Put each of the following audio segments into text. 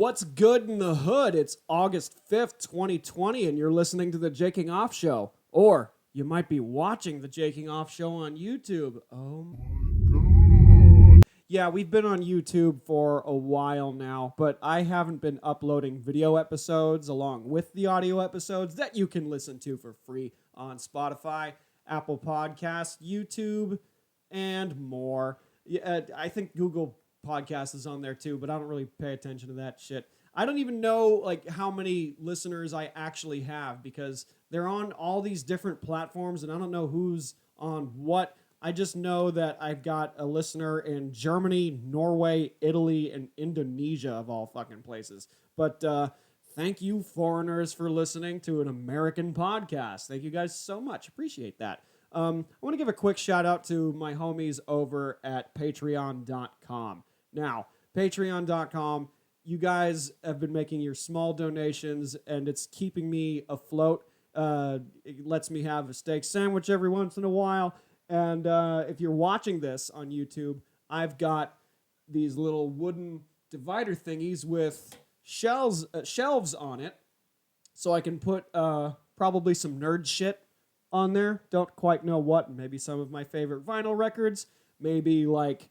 What's good in the hood? It's August 5th, 2020, and you're listening to The Jaking Off Show. Or you might be watching The Jaking Off Show on YouTube. Oh my God. Yeah, we've been on YouTube for a while now, but I haven't been uploading video episodes along with the audio episodes that you can listen to for free on Spotify, Apple Podcasts, YouTube, and more. Yeah, I think Google Podcast is on there too, but I don't really pay attention to that shit. I don't even know how many listeners I actually have because they're on all these different platforms and I don't know who's on what. I just know that I've got a listener in Germany, Norway, Italy, and Indonesia of all fucking places. But thank you foreigners for listening to an American podcast. Thank you guys so much. Appreciate that. I want to give a quick shout out to my homies over at patreon.com. Now, patreon.com, you guys have been making your small donations, and it's keeping me afloat. It lets me have a steak sandwich every once in a while. And if you're watching this on YouTube, I've got these little wooden divider thingies with shelves on it, so I can put probably some nerd shit on there. Don't quite know what. Maybe some of my favorite vinyl records. Maybe like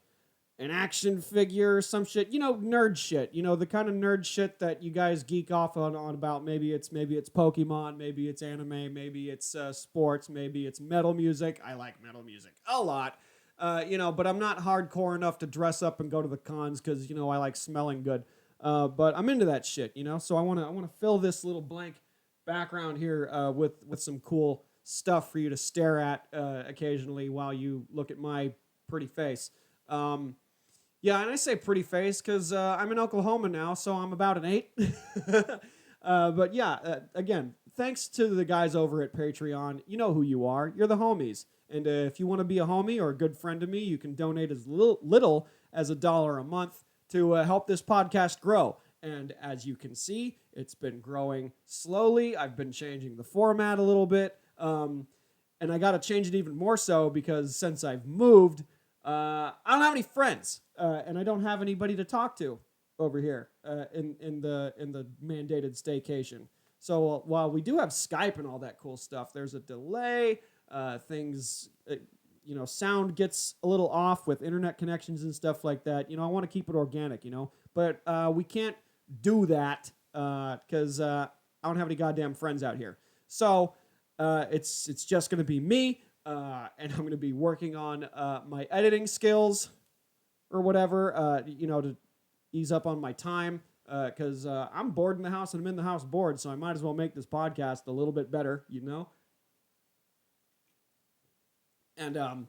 an action figure or some shit, nerd shit, the kind of nerd shit that you guys geek off on about. Maybe it's Pokemon, maybe it's anime, maybe it's sports, maybe it's metal music. I like metal music a lot, but I'm not hardcore enough to dress up and go to the cons because, I like smelling good. But I'm into that shit, so I want to fill this little blank background here with some cool stuff for you to stare at occasionally while you look at my pretty face. Yeah, and I say pretty face because I'm in Oklahoma now, so I'm about an 8. But yeah, again, thanks to the guys over at Patreon. You know who you are. You're the homies. And if you want to be a homie or a good friend to me, you can donate as little as $1 a month to help this podcast grow. And as you can see, it's been growing slowly. I've been changing the format a little bit. And I got to change it even more so because since I've moved, I don't have any friends, and I don't have anybody to talk to over here in the mandated staycation. So while we do have Skype and all that cool stuff, there's a delay. Things, sound gets a little off with internet connections and stuff like that. I want to keep it organic, but we can't do that because I don't have any goddamn friends out here. So it's just going to be me. And I'm going to be working on my editing skills or whatever, to ease up on my time because I'm bored in the house and I'm in the house bored, so I might as well make this podcast a little bit better, And,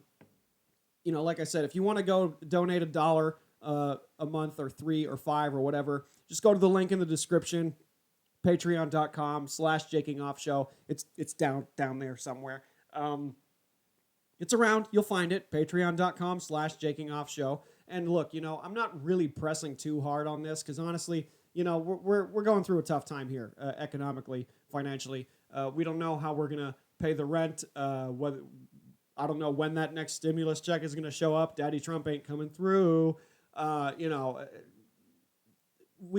like I said, if you want to go donate $1 a month or $3 or $5 or whatever, just go to the link in the description, patreon.com/jakingoffshow. It's down there somewhere. It's around. You'll find it. Patreon.com/jakingoffshow. And look, I'm not really pressing too hard on this because honestly, we're going through a tough time here, economically, financially. We don't know how we're gonna pay the rent. Whether I don't know when that next stimulus check is gonna show up. Daddy Trump ain't coming through. We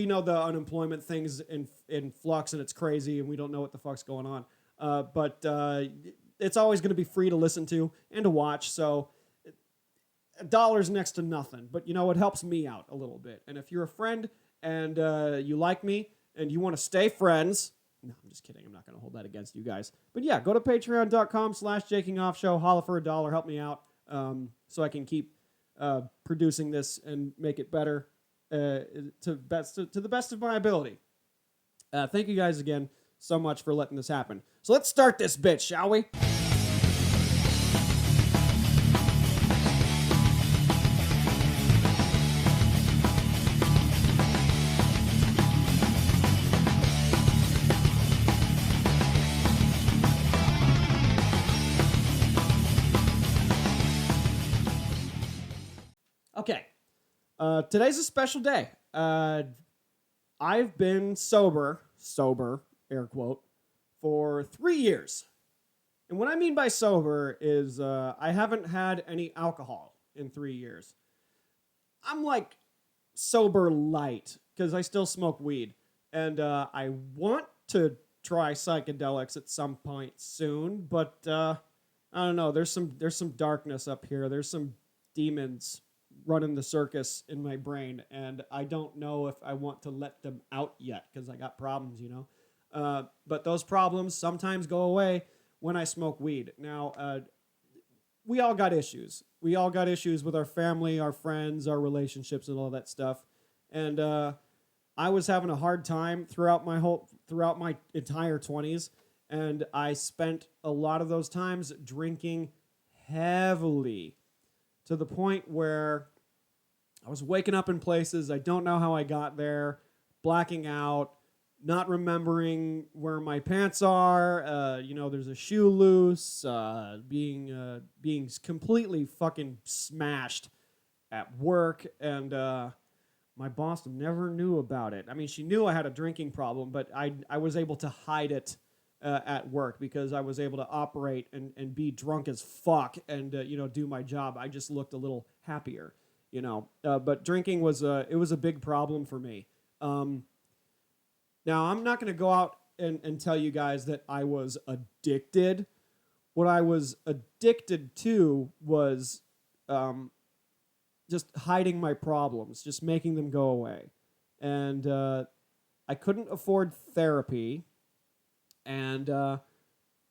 know the unemployment thing's in flux and it's crazy, and we don't know what the fuck's going on. But it's always going to be free to listen to and to watch, so $1's next to nothing. But, it helps me out a little bit. And if you're a friend and you like me and you want to stay friends, no, I'm just kidding. I'm not going to hold that against you guys. But yeah, go to patreon.com/jakingoffshow, holla for $1, help me out so I can keep producing this and make it better to the best of my ability. Thank you guys again so much for letting this happen. So let's start this bitch, shall we? Okay. Today's a special day. I've been sober, air quote, for 3 years. And what I mean by sober is I haven't had any alcohol in 3 years. I'm like sober light because I still smoke weed, and I want to try psychedelics at some point soon, but I don't know. There's some darkness up here. There's some demons running the circus in my brain, and I don't know if I want to let them out yet because I got problems. But those problems sometimes go away when I smoke weed. Now, we all got issues. We all got issues with our family, our friends, our relationships, and all that stuff. And I was having a hard time throughout my entire 20s, and I spent a lot of those times drinking heavily to the point where I was waking up in places I don't know how I got there, blacking out, not remembering where my pants are. There's a shoe loose. Being completely fucking smashed at work, and my boss never knew about it. I mean, she knew I had a drinking problem, but I was able to hide it at work because I was able to operate and be drunk as fuck and do my job. I just looked a little happier, But drinking was a big problem for me. Now, I'm not going to go out and tell you guys that I was addicted. What I was addicted to was just hiding my problems, just making them go away. And I couldn't afford therapy. And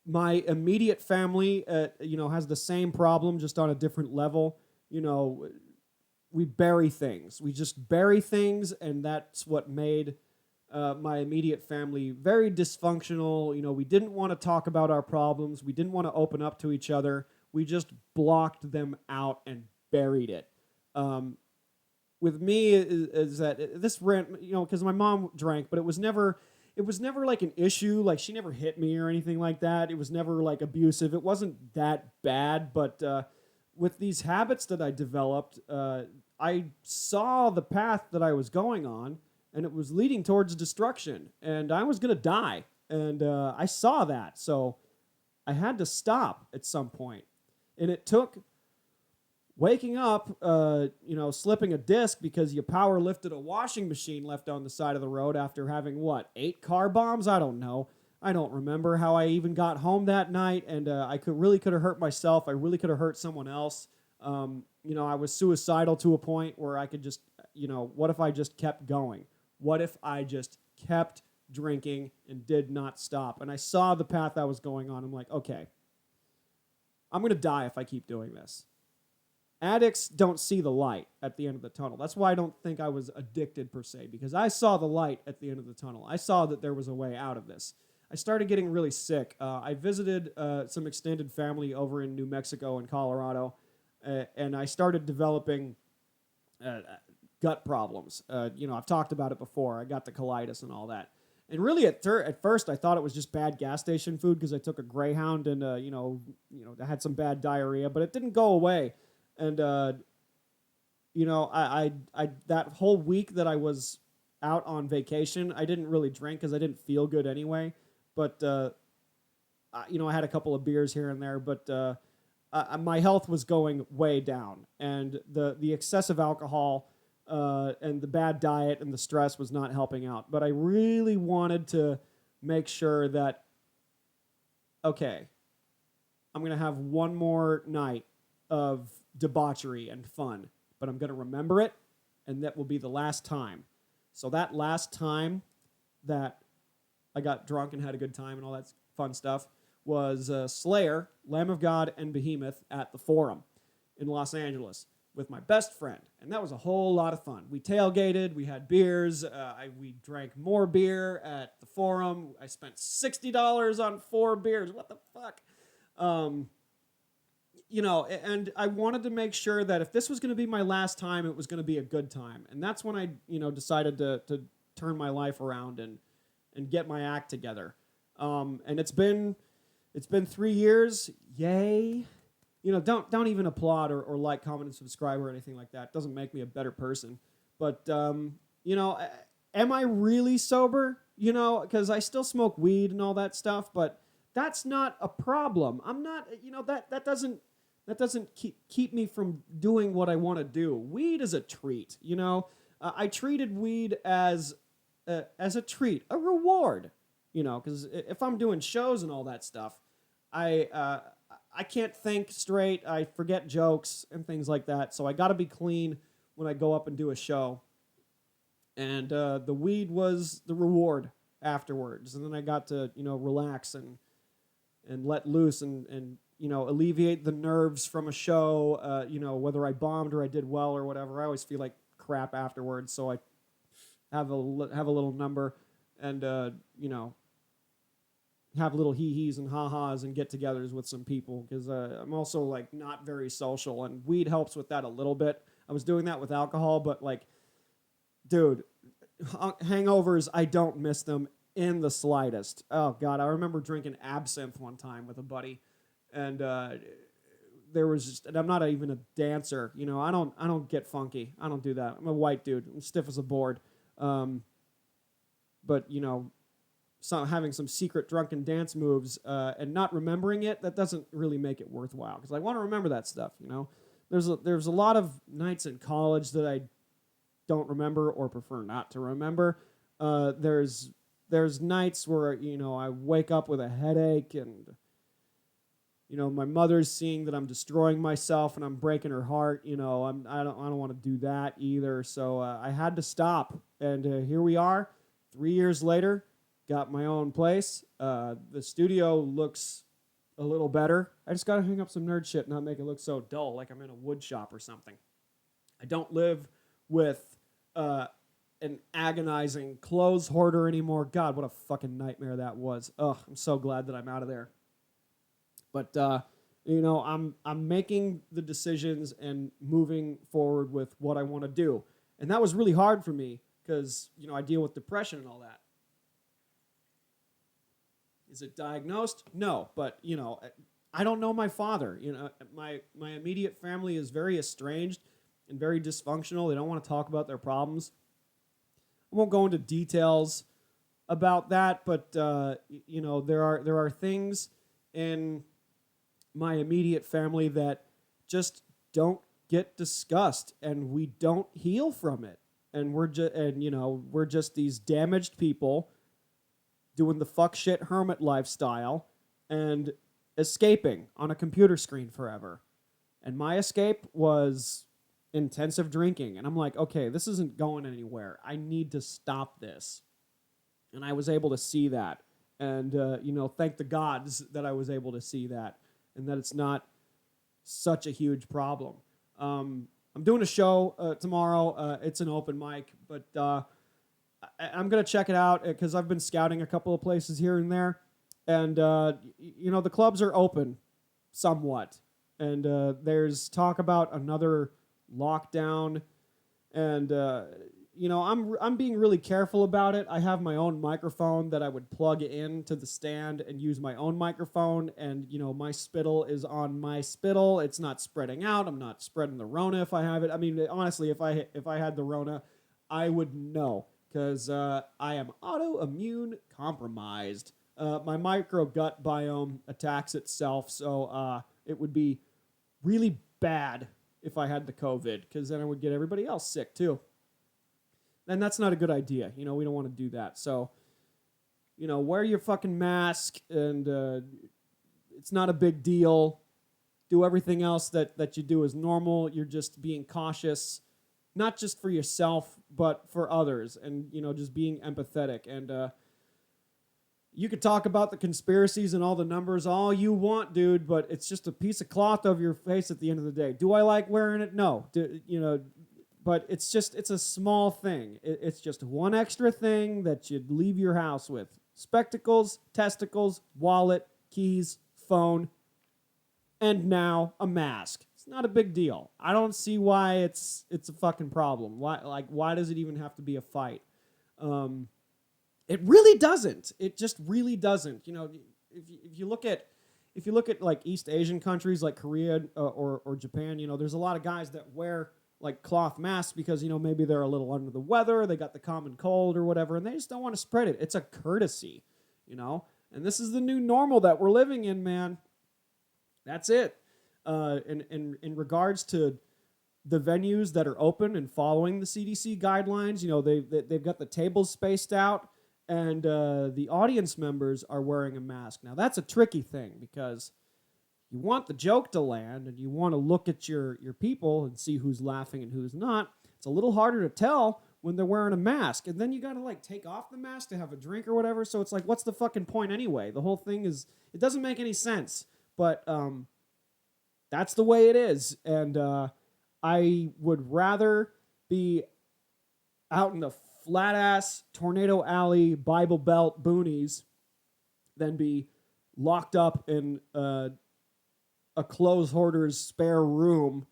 my immediate family, has the same problem, just on a different level. We bury things. We just bury things, and that's what made my immediate family very dysfunctional. We didn't want to talk about our problems. We didn't want to open up to each other. We just blocked them out and buried it. With me is that this ran, because my mom drank, but it was never like an issue. Like, she never hit me or anything like that. It was never like abusive. It wasn't that bad, but with these habits that I developed, I saw the path that I was going on, and it was leading towards destruction, and I was going to die. And I saw that, so I had to stop at some point. And it took waking up, slipping a disc because you power lifted a washing machine left on the side of the road after having, 8 car bombs? I don't know. I don't remember how I even got home that night, and I could have hurt myself. I really could have hurt someone else. I was suicidal to a point where I could just, what if I just kept going? What if I just kept drinking and did not stop? And I saw the path I was going on. I'm like, okay, I'm going to die if I keep doing this. Addicts don't see the light at the end of the tunnel. That's why I don't think I was addicted per se, because I saw the light at the end of the tunnel. I saw that there was a way out of this. I started getting really sick. I visited some extended family over in New Mexico and Colorado, and I started developing gut problems. I've talked about it before. I got the colitis and all that. And really, at first, I thought it was just bad gas station food because I took a Greyhound and I had some bad diarrhea, but it didn't go away. And I that whole week that I was out on vacation, I didn't really drink because I didn't feel good anyway. But I had a couple of beers here and there, but my health was going way down, and the excessive alcohol and the bad diet and the stress was not helping out. But I really wanted to make sure that, okay, I'm going to have one more night of debauchery and fun, but I'm going to remember it, and that will be the last time. So that last time that I got drunk and had a good time and all that fun stuff was Slayer, Lamb of God, and Behemoth at the Forum in Los Angeles with my best friend, and that was a whole lot of fun. We tailgated, we had beers, we drank more beer at the Forum. I spent $60 on 4 beers. What the fuck? And I wanted to make sure that if this was going to be my last time, it was going to be a good time. And that's when I, decided to turn my life around and get my act together. And it's been 3 years. Yay. Don't even applaud or like, comment, and subscribe or anything like that. It doesn't make me a better person. But, am I really sober? Because I still smoke weed and all that stuff, but that's not a problem. I'm not, that doesn't keep me from doing what I want to do. Weed is a treat, I treated weed as a treat, a reward, because if I'm doing shows and all that stuff, I can't think straight. I forget jokes and things like that. So I got to be clean when I go up and do a show. And the weed was the reward afterwards. And then I got to, relax and let loose and alleviate the nerves from a show, whether I bombed or I did well or whatever. I always feel like crap afterwards. So I have a little number and, have little hee-hees and ha-has and get-togethers with some people because I'm also, like, not very social, and weed helps with that a little bit. I was doing that with alcohol, but, like, dude, hangovers, I don't miss them in the slightest. Oh, God, I remember drinking absinthe one time with a buddy, and there was just, and I'm not even a dancer, I don't get funky. I don't do that. I'm a white dude. I'm stiff as a board. But, having some secret drunken dance moves and not remembering it, that doesn't really make it worthwhile. Because I want to remember that stuff, There's a lot of nights in college that I don't remember or prefer not to remember. There's nights where, I wake up with a headache and, my mother's seeing that I'm destroying myself and I'm breaking her heart. I don't want to do that either. So I had to stop. And here we are, 3 years later. Got my own place. The studio looks a little better. I just got to hang up some nerd shit and not make it look so dull, like I'm in a wood shop or something. I don't live with an agonizing clothes hoarder anymore. God, what a fucking nightmare that was. Ugh, I'm so glad that I'm out of there. But, I'm making the decisions and moving forward with what I want to do. And that was really hard for me because, I deal with depression and all that. Is it diagnosed? No, but, I don't know my father. My immediate family is very estranged and very dysfunctional. They don't want to talk about their problems. I won't go into details about that, but, there are things in my immediate family that just don't get discussed, and we don't heal from it. And we're just these damaged people doing the fuck shit hermit lifestyle and escaping on a computer screen forever. And my escape was intensive drinking. And I'm like, okay, this isn't going anywhere. I need to stop this. And I was able to see that. And, thank the gods that I was able to see that and that it's not such a huge problem. I'm doing a show tomorrow. It's an open mic, but I'm going to check it out because I've been scouting a couple of places here and there. And, the clubs are open somewhat. And there's talk about another lockdown. And, I'm being really careful about it. I have my own microphone that I would plug into the stand and use my own microphone. And, my spittle is on my spittle. It's not spreading out. I'm not spreading the Rona if I have it. I mean, honestly, if I had the Rona, I would know. Because I am autoimmune compromised. My microgut biome attacks itself, so it would be really bad if I had the COVID, because then I would get everybody else sick too. And that's not a good idea. We don't want to do that. So, wear your fucking mask, and it's not a big deal. Do everything else that you do as normal. You're just being cautious. Not just for yourself, but for others, and, just being empathetic. And you could talk about the conspiracies and all the numbers all you want, dude, but it's just a piece of cloth over your face at the end of the day. Do I like wearing it? No. But it's a small thing. It's just one extra thing that you'd leave your house with. Spectacles, testicles, wallet, keys, phone, and now a mask. It's not a big deal. I don't see why it's a fucking problem. Why does it even have to be a fight? It really doesn't. It just really doesn't. If you look at like East Asian countries like Korea or Japan, there's a lot of guys that wear like cloth masks because maybe they're a little under the weather, they got the common cold or whatever, and they just don't want to spread it. It's a courtesy, and this is the new normal that we're living in, man. That's it. In regards to the venues that are open and following the CDC guidelines, they've got the tables spaced out, and the audience members are wearing a mask. Now, that's a tricky thing because you want the joke to land and you want to look at your people and see who's laughing and who's not. It's a little harder to tell when they're wearing a mask. And then you got to like take off the mask to have a drink or whatever. So it's like, what's the fucking point anyway? The whole thing it doesn't make any sense. But that's the way it is. And I would rather be out in the flat ass Tornado Alley Bible Belt boonies than be locked up in a clothes hoarder's spare room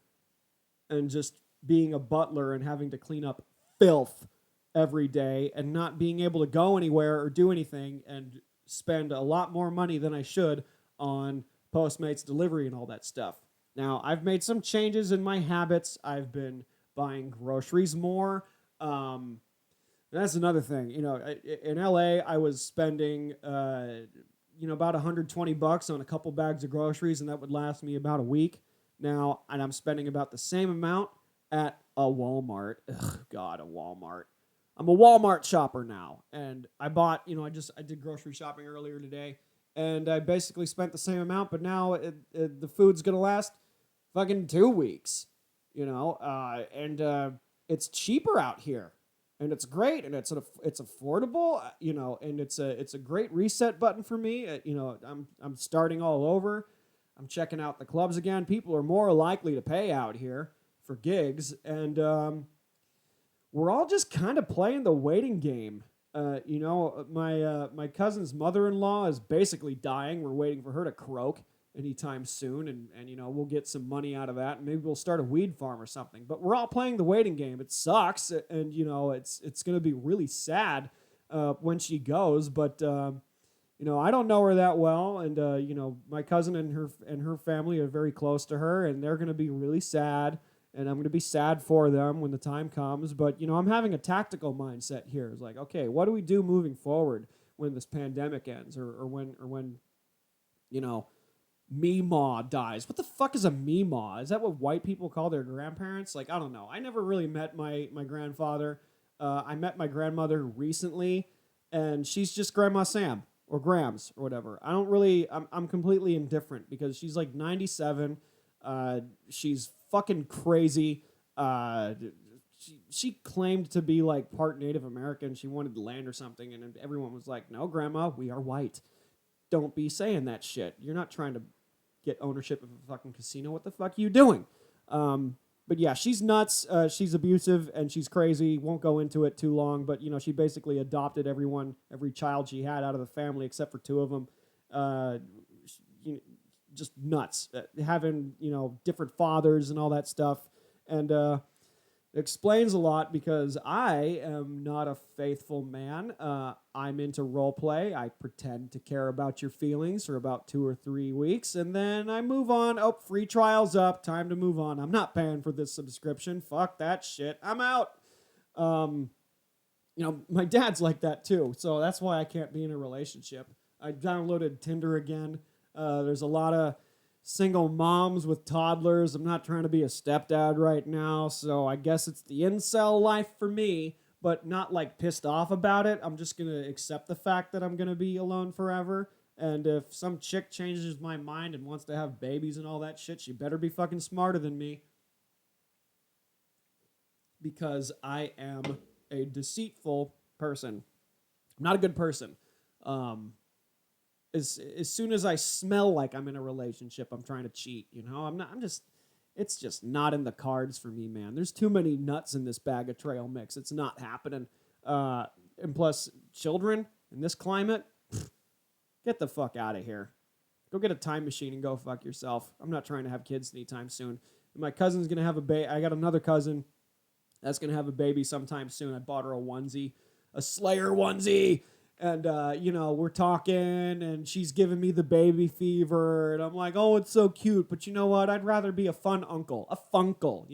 and just being a butler and having to clean up filth every day and not being able to go anywhere or do anything and spend a lot more money than I should on Postmates delivery and all that stuff. Now, I've made some changes in my habits. I've been buying groceries more. That's another thing. In LA, I was spending about $120 on a couple bags of groceries, and that would last me about a week. Now, and I'm spending about the same amount at a Walmart. Ugh, God, a Walmart. I'm a Walmart shopper now, and I bought, I did grocery shopping earlier today, and I basically spent the same amount, but now the food's going to last fucking 2 weeks, and it's cheaper out here. And it's great, and it's affordable, and it's a great reset button for me. I'm starting all over. I'm checking out the clubs again. People are more likely to pay out here for gigs, and we're all just kind of playing the waiting game. My cousin's mother-in-law is basically dying. We're waiting for her to croak anytime soon, and we'll get some money out of that, and maybe we'll start a weed farm or something. But we're all playing the waiting game. It sucks, and it's going to be really sad when she goes. But I don't know her that well, and my cousin and her family are very close to her, and they're going to be really sad, and I'm going to be sad for them when the time comes. But I'm having a tactical mindset here. It's like, okay, what do we do moving forward when this pandemic ends, or when Meemaw dies. What the fuck is a Meemaw? Is that what white people call their grandparents? Like, I don't know. I never really met my grandfather. I met my grandmother recently, and she's just Grandma Sam or Grams or whatever. I'm completely indifferent because she's like 97. She's fucking crazy. She claimed to be like part Native American. She wanted land or something, and everyone was like, no, Grandma, we are white. Don't be saying that shit. You're not trying to get ownership of a fucking casino. What the fuck are you doing? But yeah, she's nuts. She's abusive and she's crazy. Won't go into it too long, but she basically adopted every child she had out of the family except for 2 of them. Just nuts. Having, different fathers and all that stuff. And it explains a lot because I am not a faithful man. I'm into role play. I pretend to care about your feelings for about 2 or 3 weeks, and then I move on. Oh, free trial's up. Time to move on. I'm not paying for this subscription. Fuck that shit. I'm out. My dad's like that too, so that's why I can't be in a relationship. I downloaded Tinder again. There's a lot of single moms with toddlers. I'm not trying to be a stepdad right now, so I guess it's the incel life for me, but not like pissed off about it. I'm just going to accept the fact that I'm going to be alone forever, and if some chick changes my mind and wants to have babies and all that shit, she better be fucking smarter than me, because I am a deceitful person. I'm not a good person. As soon as I smell like I'm in a relationship, I'm trying to cheat, it's just not in the cards for me, man. There's too many nuts in this bag of trail mix. It's not happening. And plus, children in this climate, get the fuck out of here. Go get a time machine and go fuck yourself. I'm not trying to have kids anytime soon. And my cousin's going to have a baby. I got another cousin that's going to have a baby sometime soon. I bought her a onesie, a Slayer onesie. And, we're talking, and she's giving me the baby fever, and I'm like, oh, it's so cute, but you know what? I'd rather be a fun uncle, a funkle,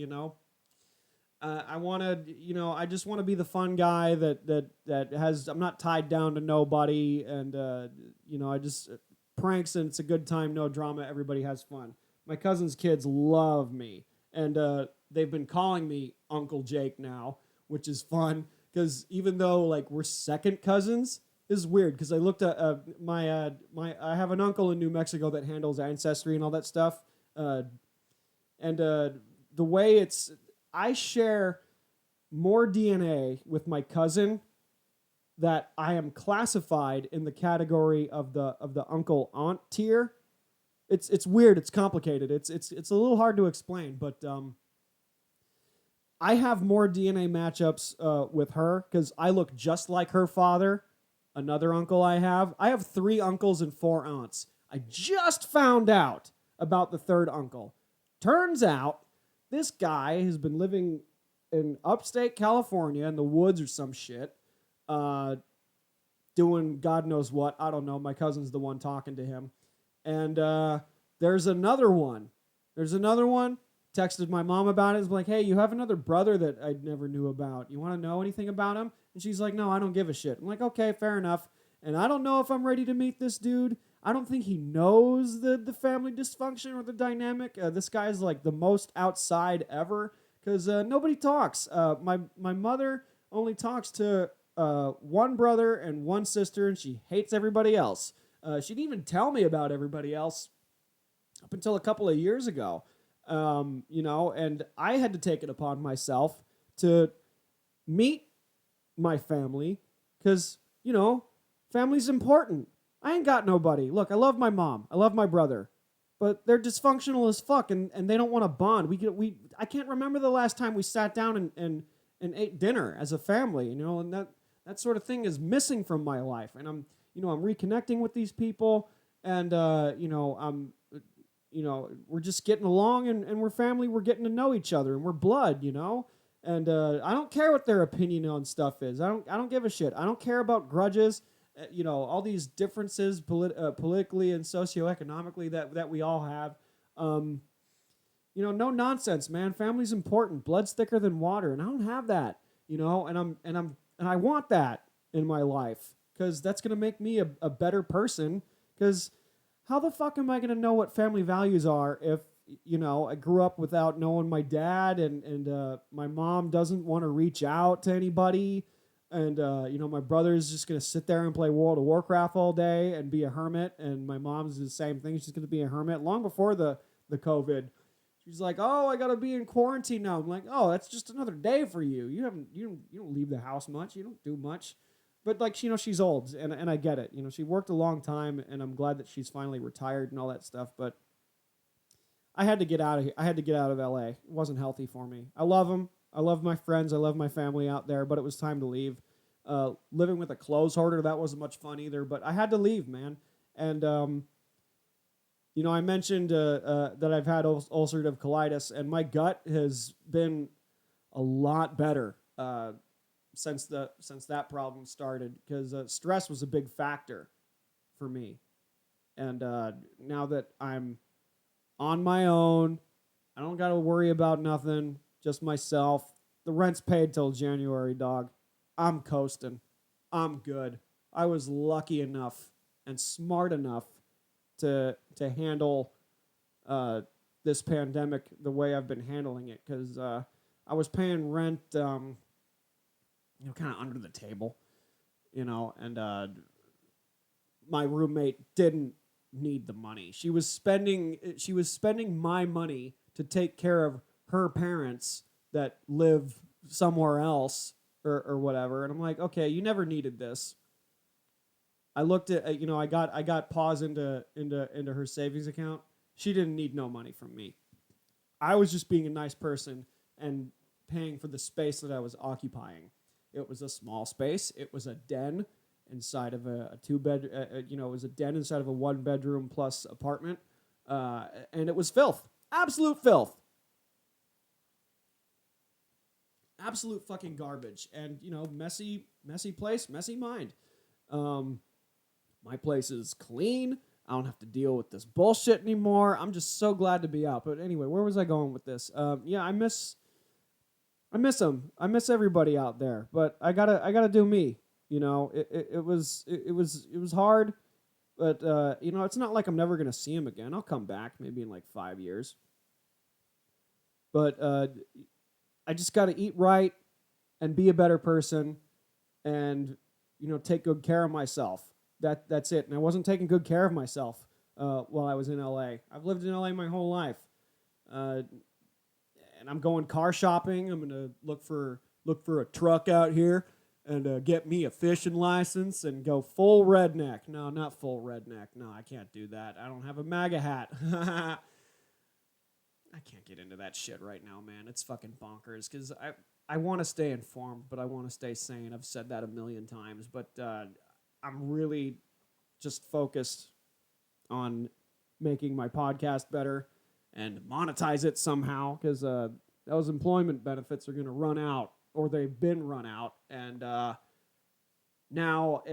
I just want to be the fun guy that has, I'm not tied down to nobody, and, I just, pranks, and it's a good time, no drama, everybody has fun. My cousin's kids love me, and they've been calling me Uncle Jake now, which is fun because even though like we're second cousins, this is weird because I looked at my I have an uncle in New Mexico that handles ancestry and all that stuff, and the way it's I share more DNA with my cousin that I am classified in the category of the uncle aunt tier. It's weird. It's complicated. It's a little hard to explain, but I have more DNA matchups with her because I look just like her father. Another uncle I have 3 uncles and 4 aunts. I just found out about the third uncle. Turns out this guy has been living in upstate California in the woods or some shit, doing God knows what. I don't know. My cousin's the one talking to him. And there's another one. Texted my mom about it. It's like, hey, you have another brother that I never knew about. You want to know anything about him? And she's like, no, I don't give a shit. I'm like, okay, fair enough. And I don't know if I'm ready to meet this dude. I don't think he knows the family dysfunction or the dynamic. This guy's like the most outside ever because nobody talks. My mother only talks to one brother and one sister, and she hates everybody else. She didn't even tell me about everybody else up until a couple of years ago. And I had to take it upon myself to meet my family because, family's important. I ain't got nobody. Look, I love my mom. I love my brother. But they're dysfunctional as fuck, and they don't want to bond. I can't remember the last time we sat down and ate dinner as a family, and that sort of thing is missing from my life. And I'm reconnecting with these people, and we're just getting along, and we're family. We're getting to know each other, and we're blood, And I don't care what their opinion on stuff is. I don't give a shit. I don't care about grudges. All these differences politically and socioeconomically that we all have. No nonsense, man. Family's important. Blood's thicker than water, and I don't have that. And I want that in my life because that's gonna make me a better person. Because how the fuck am I gonna know what family values are if I grew up without knowing my dad, and my mom doesn't want to reach out to anybody. And, my brother's just going to sit there and play World of Warcraft all day and be a hermit. And my mom's the same thing. She's going to be a hermit long before the COVID. She's like, oh, I got to be in quarantine now. I'm like, oh, that's just another day for you. You don't leave the house much. You don't do much. But she's old and I get it. She worked a long time, and I'm glad that she's finally retired and all that stuff. But I had to get out of here. I had to get out of LA. It wasn't healthy for me. I love them. I love my friends. I love my family out there, but it was time to leave. Living with a clothes hoarder, that wasn't much fun either, but I had to leave, man. And, I mentioned that I've had ulcerative colitis, and my gut has been a lot better since that problem started, because stress was a big factor for me. And now that I'm on my own, I don't got to worry about nothing. Just myself. The rent's paid till January, dog. I'm coasting. I'm good. I was lucky enough and smart enough to handle this pandemic the way I've been handling it, because I was paying rent, kind of under the table, and my roommate didn't need the money. She was spending my money to take care of her parents that live somewhere else or whatever. And I'm like, okay, you never needed this. I looked at, I got paws into her savings account. She didn't need no money from me. I was just being a nice person and paying for the space that I was occupying. It was a small space. It was a den inside of a two-bed, it was a den inside of a one-bedroom plus apartment. And it was filth. Absolute filth. Absolute fucking garbage. And, messy place, messy mind. My place is clean. I don't have to deal with this bullshit anymore. I'm just so glad to be out. But anyway, where was I going with this? I miss them. I miss everybody out there. But I gotta do me. It was hard. But it's not like I'm never gonna see him again. I'll come back maybe in like 5 years. But I just got to eat right and be a better person and, take good care of myself. That's it. And I wasn't taking good care of myself while I was in LA. I've lived in LA my whole life. And I'm going car shopping. I'm gonna look for a truck out here and get me a fishing license and go full redneck. No, not full redneck. No, I can't do that. I don't have a MAGA hat. I can't get into that shit right now, man. It's fucking bonkers because I want to stay informed, but I want to stay sane. I've said that a million times, but I'm really just focused on making my podcast better and monetize it somehow because those employment benefits are going to run out, or they've been run out, and now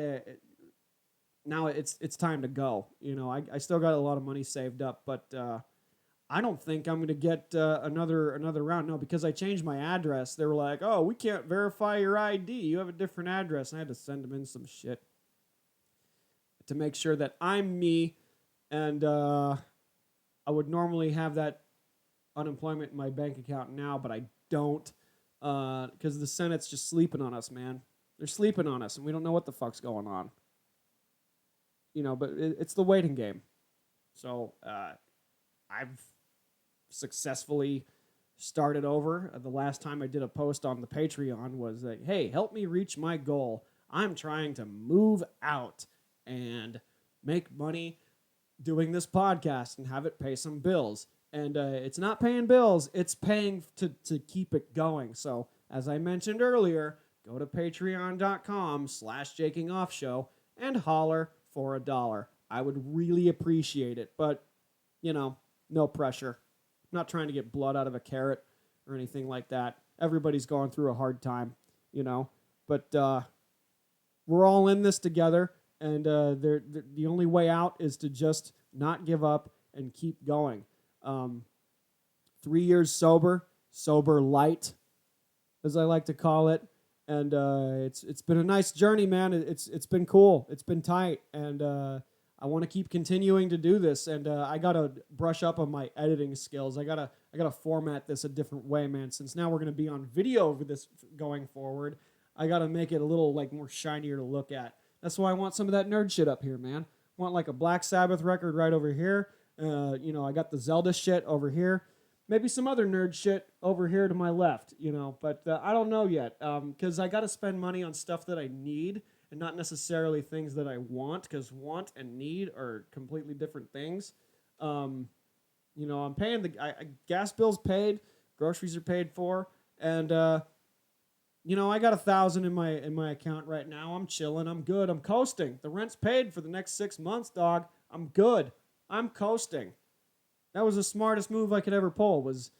it's time to go. I still got a lot of money saved up, but I don't think I'm going to get another round. No, because I changed my address. They were like, "Oh, we can't verify your ID. You have a different address." And I had to send them in some shit to make sure that I'm me, and I would normally have that unemployment in my bank account now, but I don't because the Senate's just sleeping on us, man. They're sleeping on us, and we don't know what the fuck's going on. But it's the waiting game. So I've successfully started over. The last time I did a post on the Patreon was like, hey, help me reach my goal. I'm trying to move out and make money doing this podcast and have it pay some bills. And it's not paying bills, it's paying to keep it going. So as I mentioned earlier, go to patreon.com/JakingOffShow and holler for $1. I would really appreciate it, but no pressure. I'm not trying to get blood out of a carrot or anything like that. Everybody's going through a hard time, but we're all in this together, and the only way out is to just not give up and keep going. 3 years sober light, as I like to call it, and it's been a nice journey, man. It's been cool. It's been tight, and I want to keep continuing to do this, and I gotta brush up on my editing skills. I gotta format this a different way, man. Since now we're gonna be on video over this going forward, I gotta make it a little more shinier to look at. That's why I want some of that nerd shit up here, man. I want a Black Sabbath record right over here. I got the Zelda shit over here. Maybe some other nerd shit over here to my left, But I don't know yet, because I gotta spend money on stuff that I need and not necessarily things that I want, because want and need are completely different things. I'm paying gas bills paid, groceries are paid for, and I got $1,000 in my account right now. I'm chilling. I'm good. I'm coasting. The rent's paid for the next 6 months, dog. I'm good. I'm coasting. That was the smartest move I could ever pull. Was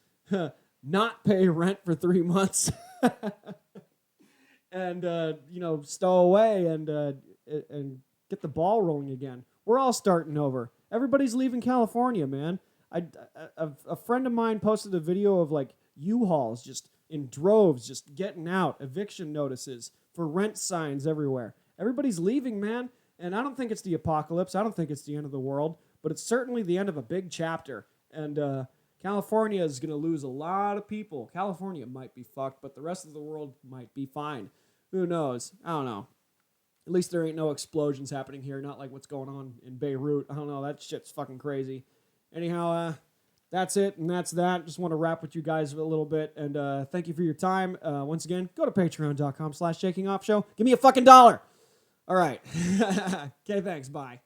not pay rent for 3 months. And stow away and get the ball rolling again. We're all starting over. Everybody's leaving California, man. A friend of mine posted a video of U-Hauls just in droves, just getting out, eviction notices for rent signs everywhere. Everybody's leaving, man. And I don't think it's the apocalypse. I don't think it's the end of the world, but it's certainly the end of a big chapter. And California is going to lose a lot of people. California might be fucked, but the rest of the world might be fine. Who knows? I don't know. At least there ain't no explosions happening here, not like what's going on in Beirut. I don't know. That shit's fucking crazy. Anyhow, that's it, and that's that. Just want to wrap with you guys a little bit, and thank you for your time. Once again, go to patreon.com/JakingOffShow. Give me a fucking $1. All right. Okay, thanks. Bye.